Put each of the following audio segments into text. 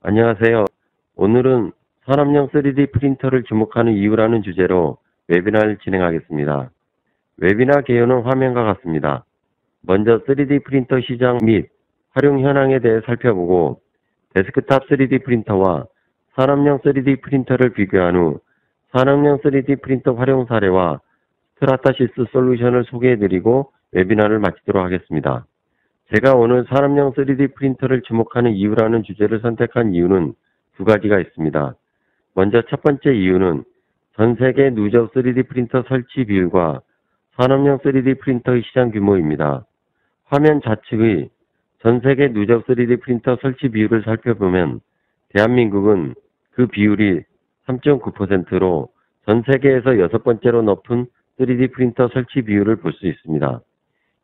안녕하세요. 오늘은 산업용 3D 프린터를 주목하는 이유라는 주제로 웨비나를 진행하겠습니다. 웨비나 개요는 화면과 같습니다. 먼저 3D 프린터 시장 및 활용 현황에 대해 살펴보고 데스크탑 3D 프린터와 산업용 3D 프린터를 비교한 후 산업용 3D 프린터 활용 사례와 스트라타시스 솔루션을 소개해드리고 웨비나를 마치도록 하겠습니다. 제가 오늘 산업용 3D 프린터를 주목하는 이유라는 주제를 선택한 이유는 두 가지가 있습니다. 먼저 첫 번째 이유는 전 세계 누적 3D 프린터 설치 비율과 산업용 3D 프린터의 시장 규모입니다. 화면 좌측의 전 세계 누적 3D 프린터 설치 비율을 살펴보면 대한민국은 그 비율이 3.9%로 전 세계에서 여섯 번째로 높은 3D 프린터 설치 비율을 볼 수 있습니다.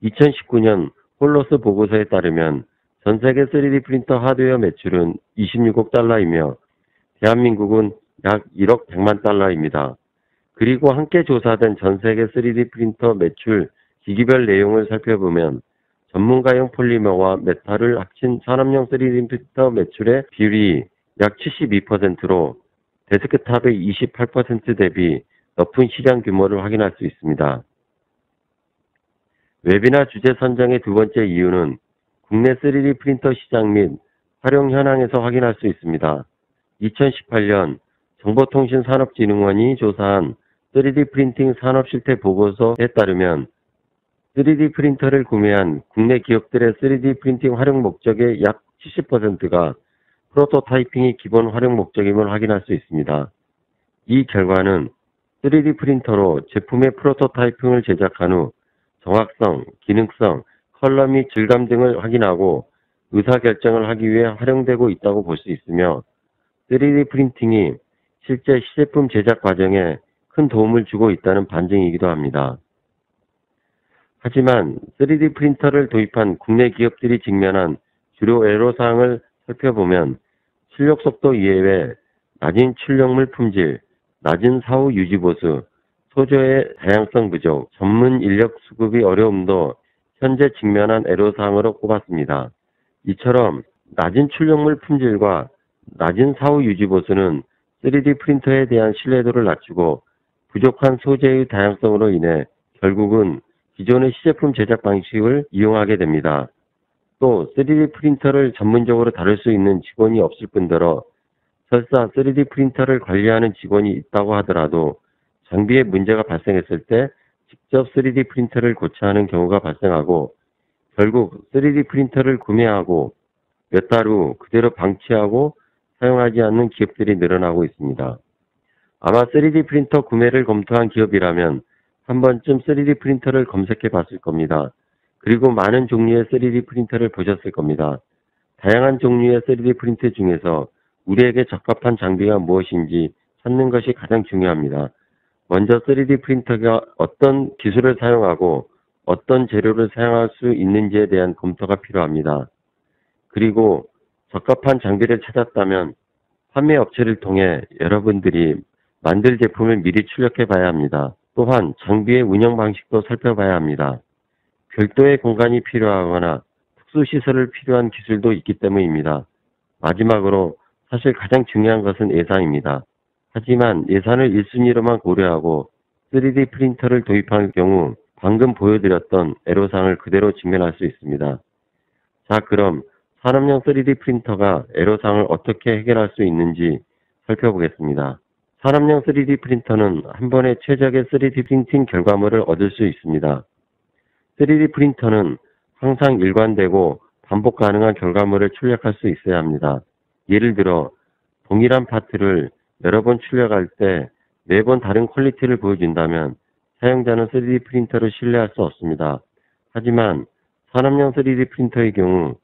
2019년 홀로스 보고서에 따르면 전 세계 3D 프린터 하드웨어 매출은 26억 달러이며 대한민국은 약 1억 100만 달러입니다. 그리고 함께 조사된 전 세계 3D 프린터 매출 기기별 내용을 살펴보면 전문가용 폴리머와 메탈을 합친 산업용 3D 프린터 매출의 비율이 약 72%로 데스크탑의 28% 대비 높은 시장 규모를 확인할 수 있습니다. 웨비나 주제 선정의 두 번째 이유는 국내 3D 프린터 시장 및 활용 현황에서 확인할 수 있습니다. 2018년 정보통신산업진흥원이 조사한 3D 프린팅 산업 실태 보고서에 따르면 3D 프린터를 구매한 국내 기업들의 3D 프린팅 활용 목적의 약 70%가 프로토타이핑이 기본 활용 목적임을 확인할 수 있습니다. 이 결과는 3D 프린터로 제품의 프로토타이핑을 제작한 후 정확성, 기능성, 컬러 및 질감 등을 확인하고 의사결정을 하기 위해 활용되고 있다고 볼 수 있으며 3D 프린팅이 실제 시제품 제작 과정에 큰 도움을 주고 있다는 반증이기도 합니다. 하지만 3D 프린터를 도입한 국내 기업들이 직면한 주요 애로사항을 살펴보면 출력 속도 이외에 낮은 출력물 품질, 낮은 사후 유지 보수, 소재의 다양성 부족, 전문 인력 수급이 어려움도 현재 직면한 애로사항으로 꼽았습니다. 이처럼 낮은 출력물 품질과 낮은 사후 유지 보수는 3D 프린터에 대한 신뢰도를 낮추고 부족한 소재의 다양성으로 인해 결국은 기존의 시제품 제작 방식을 이용하게 됩니다. 또 3D 프린터를 전문적으로 다룰 수 있는 직원이 없을 뿐더러 설사 3D 프린터를 관리하는 직원이 있다고 하더라도 장비에 문제가 발생했을 때 직접 3D 프린터를 고쳐야 하는 경우가 발생하고 결국 3D 프린터를 구매하고 몇 달 후 그대로 방치하고 사용하지 않는 기업들이 늘어나고 있습니다. 아마 3D 프린터 구매를 검토한 기업이라면 한 번쯤 3D 프린터를 검색해 봤을 겁니다. 그리고 많은 종류의 3D 프린터를 보셨을 겁니다. 다양한 종류의 3D 프린터 중에서 우리에게 적합한 장비가 무엇인지 찾는 것이 가장 중요합니다. 먼저 3D 프린터가 어떤 기술을 사용하고 어떤 재료를 사용할 수 있는지에 대한 검토가 필요합니다. 그리고 적합한 장비를 찾았다면 판매 업체를 통해 여러분들이 만들 제품을 미리 출력해 봐야 합니다. 또한 장비의 운영 방식도 살펴봐야 합니다. 별도의 공간이 필요하거나 특수시설을 필요한 기술도 있기 때문입니다. 마지막으로 사실 가장 중요한 것은 예산입니다. 하지만 예산을 1순위로만 고려하고 3D 프린터를 도입할 경우 방금 보여드렸던 애로사항을 그대로 직면할 수 있습니다. 자, 그럼 산업용 3D 프린터가 애로사항을 어떻게 해결할 수 있는지 살펴보겠습니다. 산업용 3D 프린터는 한 번에 최적의 3D 프린팅 결과물을 얻을 수 있습니다. 3D 프린터는 항상 일관되고 반복 가능한 결과물을 출력할 수 있어야 합니다. 예를 들어 동일한 파트를 여러 번 출력할 때 매번 다른 퀄리티를 보여준다면 사용자는 3D 프린터를 신뢰할 수 없습니다. 하지만 산업용 3D 프린터의 경우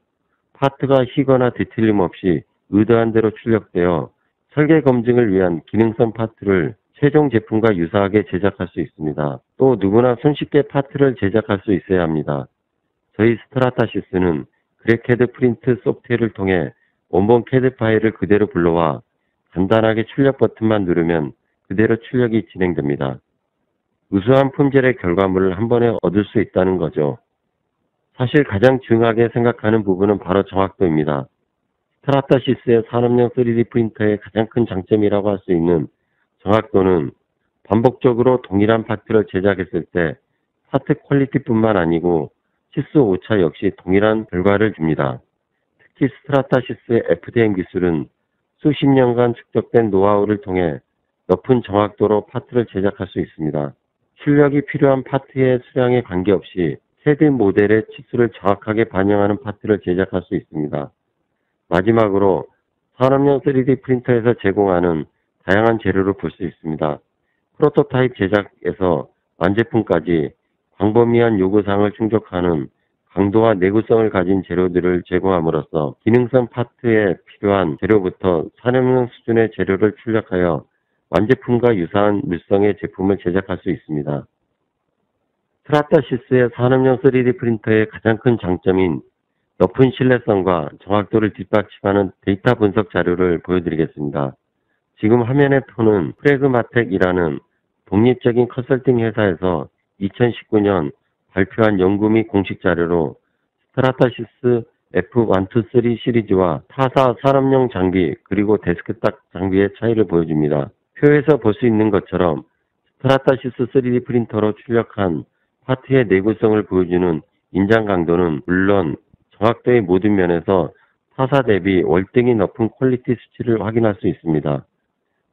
파트가 희거나 뒤틀림 없이 의도한 대로 출력되어 설계 검증을 위한 기능성 파트를 최종 제품과 유사하게 제작할 수 있습니다. 또 누구나 손쉽게 파트를 제작할 수 있어야 합니다. 저희 스트라타시스는 그래캐드 프린트 소프트웨어를 통해 원본 캐드 파일을 그대로 불러와 간단하게 출력 버튼만 누르면 그대로 출력이 진행됩니다. 우수한 품질의 결과물을 한 번에 얻을 수 있다는 거죠. 사실 가장 중요하게 생각하는 부분은 바로 정확도입니다. 스트라타시스의 산업용 3D 프린터의 가장 큰 장점이라고 할 수 있는 정확도는 반복적으로 동일한 파트를 제작했을 때 파트 퀄리티뿐만 아니고 치수 오차 역시 동일한 결과를 줍니다. 특히 스트라타시스의 FDM 기술은 수십 년간 축적된 노하우를 통해 높은 정확도로 파트를 제작할 수 있습니다. 출력이 필요한 파트의 수량에 관계없이 3D 모델의 치수를 정확하게 반영하는 파트를 제작할 수 있습니다. 마지막으로 산업용 3D 프린터에서 제공하는 다양한 재료를 볼 수 있습니다. 프로토타입 제작에서 완제품까지 광범위한 요구사항을 충족하는 강도와 내구성을 가진 재료들을 제공함으로써 기능성 파트에 필요한 재료부터 산업용 수준의 재료를 출력하여 완제품과 유사한 물성의 제품을 제작할 수 있습니다. 스트라타시스의 산업용 3D 프린터의 가장 큰 장점인 높은 신뢰성과 정확도를 뒷받침하는 데이터 분석 자료를 보여드리겠습니다. 지금 화면에 터는 프래그마텍이라는 독립적인 컨설팅 회사에서 2019년 발표한 연구 및 공식 자료로 스트라타시스 F123 시리즈와 타사 산업용 장비 그리고 데스크탑 장비의 차이를 보여줍니다. 표에서 볼 수 있는 것처럼 스트라타시스 3D 프린터로 출력한 파트의 내구성을 보여주는 인장 강도는 물론 정확도의 모든 면에서 타사 대비 월등히 높은 퀄리티 수치를 확인할 수 있습니다.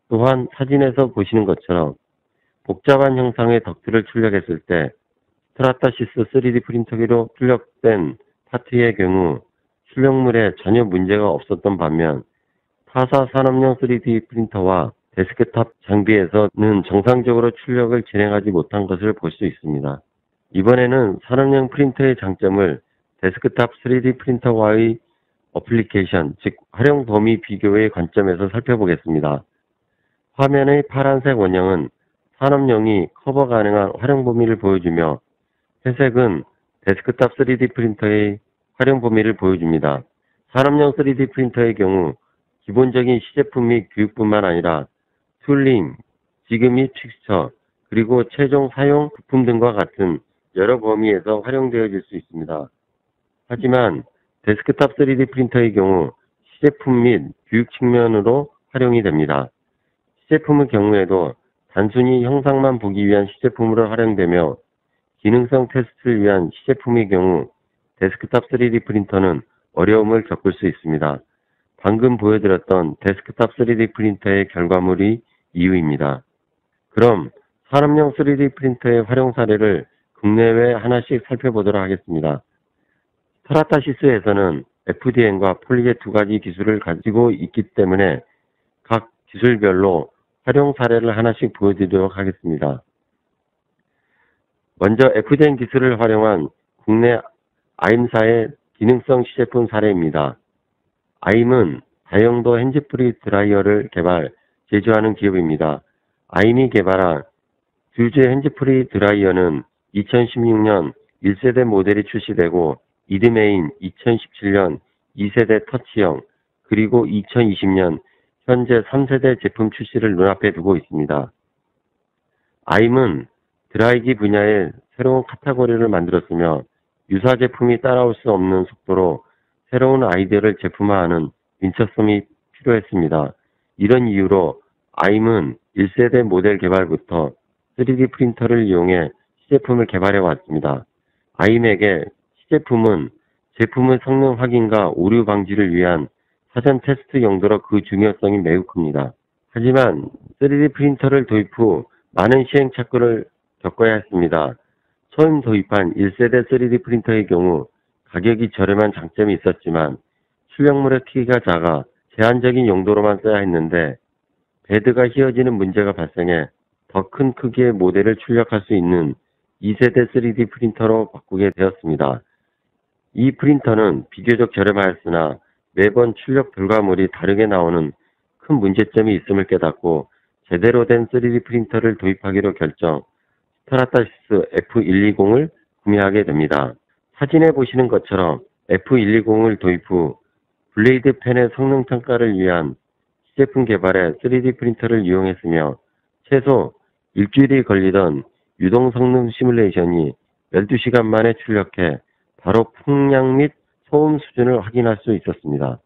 또한 사진에서 보시는 것처럼 복잡한 형상의 덕트를 출력했을 때 스트라타시스 3D 프린터기로 출력된 파트의 경우 출력물에 전혀 문제가 없었던 반면 타사 산업용 3D 프린터와 데스크탑 장비에서는 정상적으로 출력을 진행하지 못한 것을 볼 수 있습니다. 이번에는 산업용 프린터의 장점을 데스크탑 3D 프린터와의 어플리케이션, 즉 활용 범위 비교의 관점에서 살펴보겠습니다. 화면의 파란색 원형은 산업용이 커버 가능한 활용 범위를 보여주며 회색은 데스크탑 3D 프린터의 활용 범위를 보여줍니다. 산업용 3D 프린터의 경우 기본적인 시제품 및 교육뿐만 아니라 툴링, 지그 및 텍스처, 그리고 최종 사용 부품 등과 같은 여러 범위에서 활용되어질 수 있습니다. 하지만 데스크탑 3D 프린터의 경우 시제품 및 교육 측면으로 활용이 됩니다. 시제품의 경우에도 단순히 형상만 보기 위한 시제품으로 활용되며 기능성 테스트를 위한 시제품의 경우 데스크탑 3D 프린터는 어려움을 겪을 수 있습니다. 방금 보여드렸던 데스크탑 3D 프린터의 결과물이 이유입니다. 그럼 산업용 3D 프린터의 활용 사례를 국내외 하나씩 살펴보도록 하겠습니다. 스트라타시스에서는 FDM과 폴리젯 두 가지 기술을 가지고 있기 때문에 각 기술별로 활용 사례를 하나씩 보여드리도록 하겠습니다. 먼저 FDM 기술을 활용한 국내 아임사의 기능성 시제품 사례입니다. 아임은 다용도 핸즈프리 드라이어를 제조하는 기업입니다. 아임이 개발한 듀즈 핸즈프리 드라이어는 2016년 1세대 모델이 출시되고 이드메인 2017년 2세대 터치형 그리고 2020년 현재 3세대 제품 출시를 눈앞에 두고 있습니다. 아임은 드라이기 분야에 새로운 카테고리를 만들었으며 유사 제품이 따라올 수 없는 속도로 새로운 아이디어를 제품화하는 민첩성이 필요했습니다. 이런 이유로 아임은 1세대 모델 개발부터 3D 프린터를 이용해 시제품을 개발해 왔습니다. 아임에게 시제품은 제품의 성능 확인과 오류 방지를 위한 사전 테스트 용도로 그 중요성이 매우 큽니다. 하지만 3D 프린터를 도입 후 많은 시행착오를 겪어야 했습니다. 처음 도입한 1세대 3D 프린터의 경우 가격이 저렴한 장점이 있었지만 출력물의 크기가 작아 제한적인 용도로만 써야 했는데 베드가 휘어지는 문제가 발생해 더 큰 크기의 모델을 출력할 수 있는 2세대 3D 프린터로 바꾸게 되었습니다. 이 프린터는 비교적 저렴하였으나 매번 출력 결과물이 다르게 나오는 큰 문제점이 있음을 깨닫고 제대로 된 3D 프린터를 도입하기로 결정 스트라타시스 F120을 구매하게 됩니다. 사진에 보시는 것처럼 F120을 도입 후 블레이드 펜의 성능 평가를 위한 시제품 개발에 3D 프린터를 이용했으며 최소 일주일이 걸리던 유동 성능 시뮬레이션이 12시간 만에 출력해 바로 풍량 및 소음 수준을 확인할 수 있었습니다.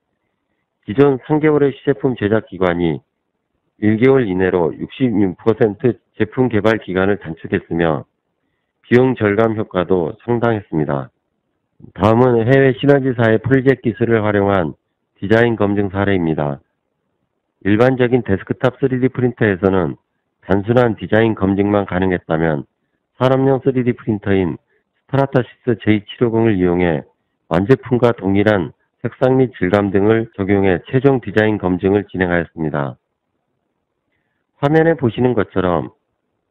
기존 3개월의 시제품 제작 기간이 1개월 이내로 66% 제품 개발 기간을 단축했으며 비용 절감 효과도 상당했습니다. 다음은 해외 시너지사의 폴리젯 기술을 활용한 디자인 검증 사례입니다. 일반적인 데스크탑 3D 프린터에서는 단순한 디자인 검증만 가능했다면 산업용 3D 프린터인 스트라타시스 J750을 이용해 완제품과 동일한 색상 및 질감 등을 적용해 최종 디자인 검증을 진행하였습니다. 화면에 보시는 것처럼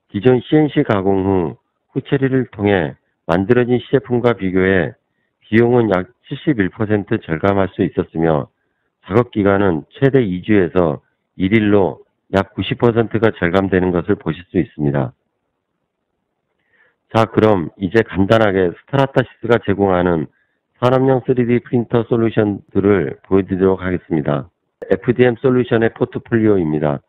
기존 CNC 가공 후 후처리를 통해 만들어진 시제품과 비교해 비용은 약 71% 절감할 수 있었으며 작업 기간은 최대 2주에서 1일로 약 90%가 절감되는 것을 보실 수 있습니다. 자, 그럼 이제 간단하게 스트라타시스가 제공하는 산업용 3D 프린터 솔루션들을 보여드리도록 하겠습니다. FDM 솔루션의 포트폴리오입니다.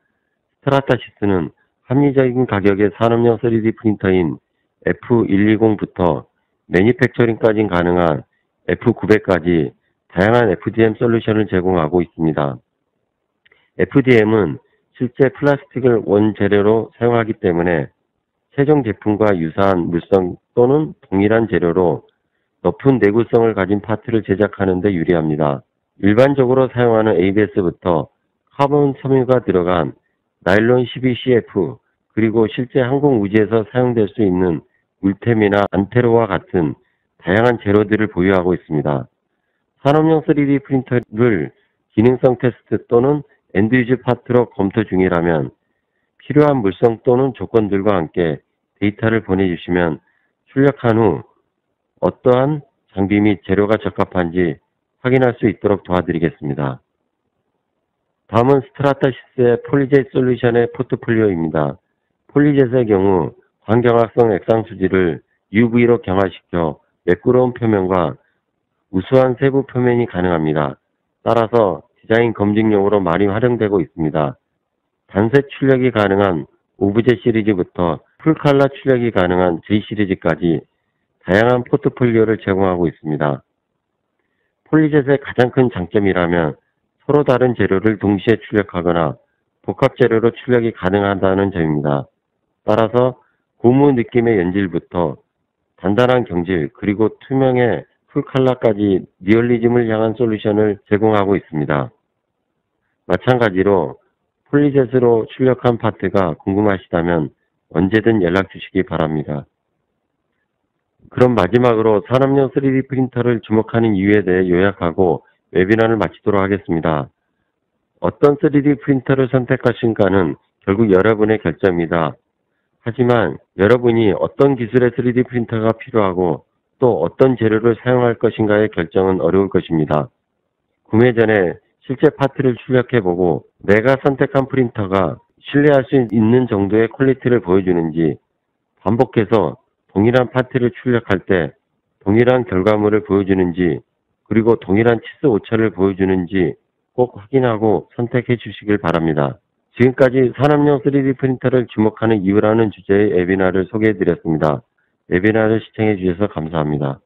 스트라타시스는 합리적인 가격의 산업용 3D 프린터인 F120부터 매니팩처링까지 가능한 F900까지 다양한 FDM 솔루션을 제공하고 있습니다. FDM은 실제 플라스틱을 원재료로 사용하기 때문에 최종 제품과 유사한 물성 또는 동일한 재료로 높은 내구성을 가진 파트를 제작하는 데 유리합니다. 일반적으로 사용하는 ABS부터 카본 섬유가 들어간 나일론 12CF, 그리고 실제 항공우주에서 사용될 수 있는 울템이나 안테로와 같은 다양한 재료들을 보유하고 있습니다. 산업용 3D 프린터를 기능성 테스트 또는 엔드유즈 파트로 검토 중이라면 필요한 물성 또는 조건들과 함께 데이터를 보내주시면 출력한 후 어떠한 장비 및 재료가 적합한지 확인할 수 있도록 도와드리겠습니다. 다음은 스트라타시스의 폴리젯 솔루션의 포트폴리오입니다. 폴리젯의 경우 광경학성 액상 수지를 UV로 경화시켜 매끄러운 표면과 우수한 세부 표면이 가능합니다. 따라서 디자인 검증용으로 많이 활용되고 있습니다. 단색 출력이 가능한 오브제 시리즈부터 풀칼라 출력이 가능한 J 시리즈까지 다양한 포트폴리오를 제공하고 있습니다. 폴리젯의 가장 큰 장점이라면 서로 다른 재료를 동시에 출력하거나 복합 재료로 출력이 가능하다는 점입니다. 따라서 고무 느낌의 연질부터 단단한 경질, 그리고 투명의 풀칼라까지 리얼리즘을 향한 솔루션을 제공하고 있습니다. 마찬가지로 폴리젯으로 출력한 파트가 궁금하시다면 언제든 연락 주시기 바랍니다. 그럼 마지막으로 산업용 3D 프린터를 주목하는 이유에 대해 요약하고 웨비나를 마치도록 하겠습니다. 어떤 3D 프린터를 선택하신가는 결국 여러분의 결정입니다. 하지만 여러분이 어떤 기술의 3D 프린터가 필요하고 또 어떤 재료를 사용할 것인가의 결정은 어려울 것입니다. 구매 전에 실제 파트를 출력해보고 내가 선택한 프린터가 신뢰할 수 있는 정도의 퀄리티를 보여주는지, 반복해서 동일한 파트를 출력할 때 동일한 결과물을 보여주는지, 그리고 동일한 치수 오차를 보여주는지 꼭 확인하고 선택해 주시길 바랍니다. 지금까지 산업용 3D 프린터를 주목하는 이유라는 주제의 웨비나를 소개해 드렸습니다. 웨비나를 시청해 주셔서 감사합니다.